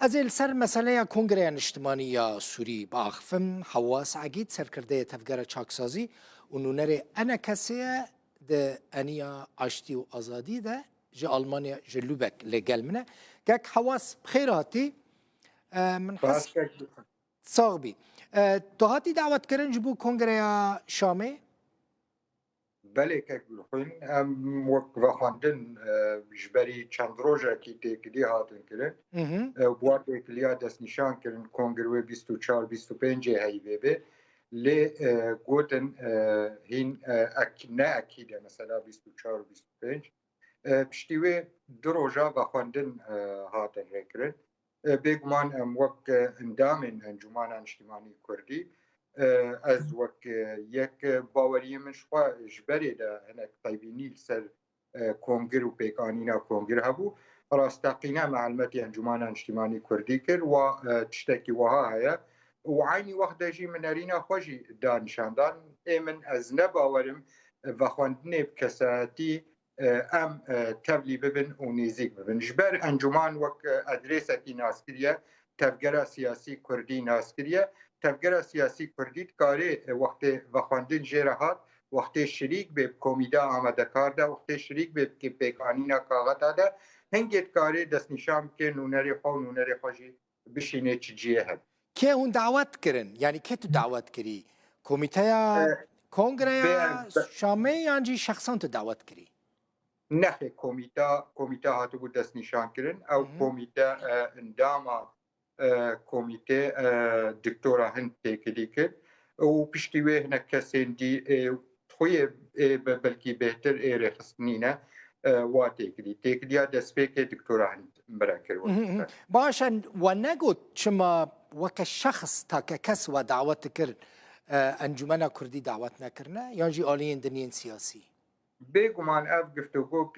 از السر مسئله کنگره اجتماعی یا سوری باخفم حواس عقید سرکرده تفجر چاکسازی و نونر انا کسیه ده انیا عشتی و آزادی ده جه آلمانیا جلوبک لگل منه گک حواس بخیراتی من حس صاغبی تو هاتی دعوت کرن جبو کنگره شامه؟ بله که بخوین وقت خواندن جبری چند روزه کی تکلی هاتن کرن بوار تکلیا دست نشان کرن کنگروه 24 25 هایی به لی گوتن هین نه اکیده مثلا 24 25 پشتیوه دو روزه خواندن هاتن کرن بگمان وقت اندام انجمن اجتماعی کردی از وقت یک باوری من شوا جبری ده هنک طیبینی سر کنگر و پیکانینا کنگر هبو راستقینا معلوماتی انجمن اجتماعی کردی کرد و تشتکی وها هیا و عینی وقت داجی من ارینا خوشی دانشاندان من از نباورم و خواندن بکساتی ام تبلی ببن و نزیک ببن جبر انجمن وقت ادرس کی ناسکریه تفجر سیاسی کردی ناسکریه تفجر سیاسی کردی کاری وقت وخواندن جرهات وقت شریک به کمیته آماده کرده وقت شریک به پیکانینا کاغذ ده هنگت کاری دست نشان که نونری خو نونری خوشی بشینه چجیه هد که اون دعوت کرن یعنی که تو دعوت کری کمیته کنگره شامه یعنی شخصان تو دعوت کری نه کمیته هاتو بود دست نشان کرن او کمیته انداما کمیته دکتورا هند تکلی کرد و پشتیوه هنه کسین دی خوی بلکی بهتر ایره خستنینه و تکلی ها دست که دکتورا هند برا کرد باشن و نگو چما وک شخص تا که کس و دعوت کرد انجمن کردی دعوت نکرنه یا جی آلین دنین سیاسی بگمان اف گفتگو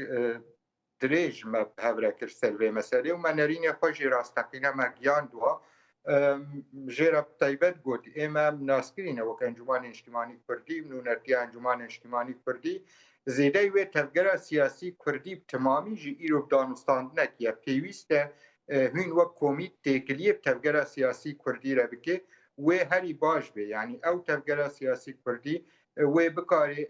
دريج ما بهابراكر سلوي مسألة وما نريني خوشي راستقينا ما جيان دوا جيرا طيبت قلت إما ناسكرين وك أنجمان اجتماعي كردي منو نرتيا أنجمان اجتماعي كردي زيداي وي تفجر سياسي كردي بتمامي جي إيرو بدانستان نكيا بيويسته هين وك كوميت تكليه بتفجر سياسي كردي ربكي وهري باش بي يعني أو تفجر سياسي كردي و بکاری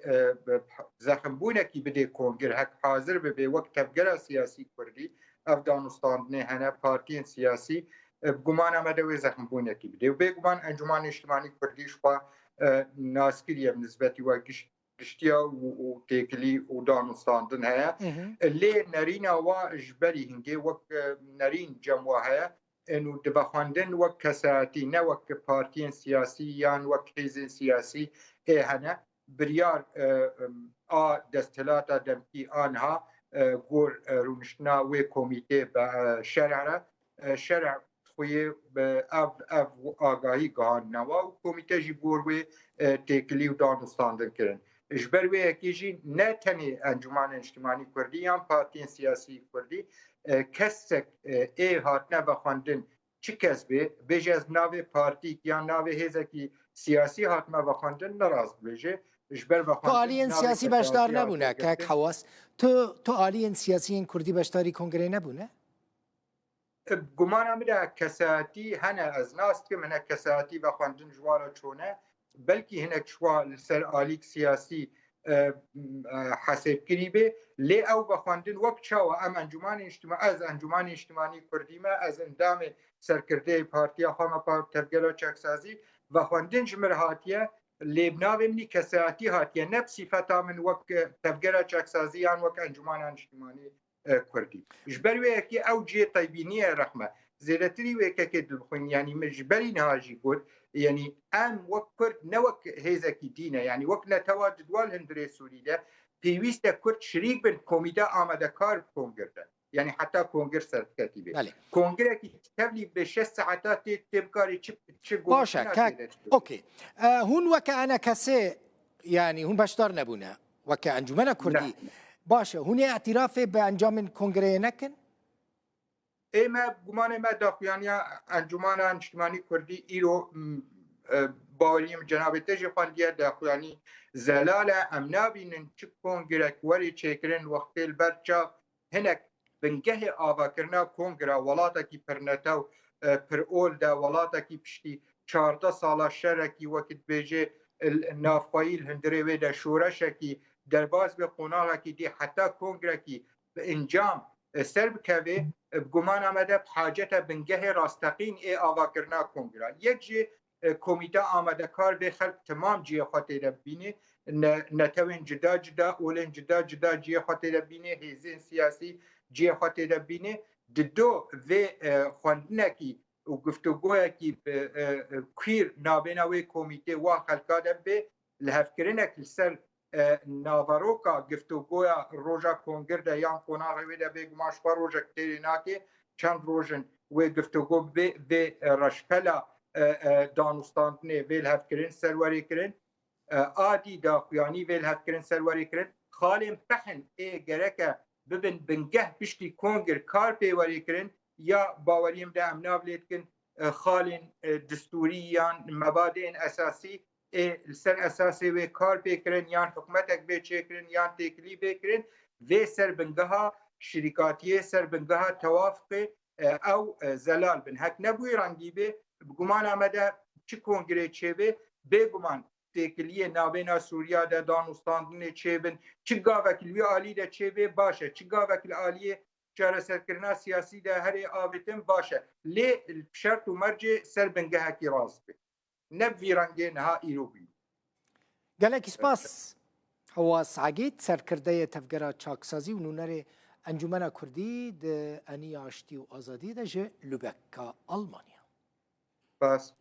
زخم بونه کی بده کنگر هک حاضر به وقت تفجر سیاسی کردی افغانستان نه هنه پارتی سیاسی گمان آمده و زخم بونه کی بده و به گمان انجمن اجتماعی کردی شوا ناسکریه نسبتی و گشتیا و تکلی و دانستان هیا لی نرین و جبری هنگی وقت نرین جمعه انو دبخواندن وقت کساتی نه وقت پارتی سیاسی یا وقت حزب سیاسی هنا بريار دستلات دمكي آنها گور رونشنا و کمیته شرع خوی اف آگاهی گهان نوا و کمیته جی گور و تکلی و دانستاندن کرن اجبر و اکیجی نه تنی انجمن اجتماعی کردی یا پارتی سیاسی کردی کسک هات نبخواندن چی کس به از ناو پارتی یا ناو هزکی سیاسی هاتما بخواندن نراز بشه تو آلین سیاسی باشدار نبونه که حواس تو آلین سیاسی کردی باشداری کنگره نبونه گمانم ده کساتی هنه از ناست که منه کساتی بخواندن جوارا چونه بلکی هنه شوال سر آلیک سیاسی حساب کری به لی او بخواندن وقت چاو ام انجمن اجتماعی از انجمن اجتماعی کردی ما از اندام سرکرده پارتی خواما پارت تفگل چکسازی و خواندن جمر هاتیه لیبناوی کساتی هاتیه نفسی فتا من وقت تفگل چکسازی آن وقت انجمن اجتماعی کردی جبروی اکی او جی طیبینی رحمه زیرتری وی که دلخون یعنی مجبری نهاجی کرد يعني ام وكرد نوك هيزكي دينا يعني وك نتواجد والهندري سوري ده بيويستا كرد شريك بين كوميدا آماده كار كونغردا يعني حتى كونغر سركتيبه كونغر كي تبلي بشش ساعات تبكاري تشي باشا اوكي هون وكا انا كسي يعني هون باشدار نبونه وكا انجمن كردي باشا هون اعتراف بانجام كونغري نكن ما گمان ما داخلیانی انجمن اجتماعی کردی ایرو باوریم جناب تجی خواندیه داخلیانی زلال امنابین چه کنگره کوری چکرن وقتی البرچا هنک بنگه آواکرنا کنگرا ولاتکی پرنتاو پر اول دا ولاتکی پشتی 14 سالا شرکی وقت بیجه نافقایل هندره و دا شورشکی درباز به قناغکی دی حتی کنگرکی به انجام سرب که بگمان آمده بحاجت بنگه راستقین ای آواکرنا کنگرا یک جی کمیته آمده کار به خلق تمام جیه خاطر بینه نتوین جدا جدا اولین جدا جدا جیه خاطر بینه هیزین سیاسی جیه خاطر بینه دو و خواندنکی و گفتگویکی کویر نابیناوی کمیته و خلقاده به لحفکرینک لسر ناواروکا گفتگویا روژا کنگرده یان قناغوی ده به گماشپا روژا کتیری ناکه چند روژن و گفتگو به رشکلا دانستاندنه ویل هفکرین سروری کرن آدی دا خویانی ویل هفکرین سروری کرن خالیم پحن ای گرکه ببین بنگه پشتی کنگر کار پیوری کرن یا باوریم ده امناو لید کن خالین دستوری یا مبادئ اساسی سر اساسی و کار پیکرن یا حکومتک به چیکرن یا تکلی بکرن و سر بنگه ها شرکاتی سر بنگه ها توافق او زلال بن حق نبوی رنگی به گمان آمده چه کنگره چه به گمان تکلیه نابینا سوریا ده دانستاندن چه بن چه گاوکلوی عالی ده چه باشه چه گاوکل عالی چاره سرکرنا سیاسی ده هر آویتم باشه لی شرط و مرج سر بنگه هکی راست به نبوی رنگی نها ایرو بی گلک سپاس حواس عگید سرکرده تفگره چاکسازی و نونر انجمن کردی ده انی آشتی و آزادی ده جه لوبکا آلمانیا بس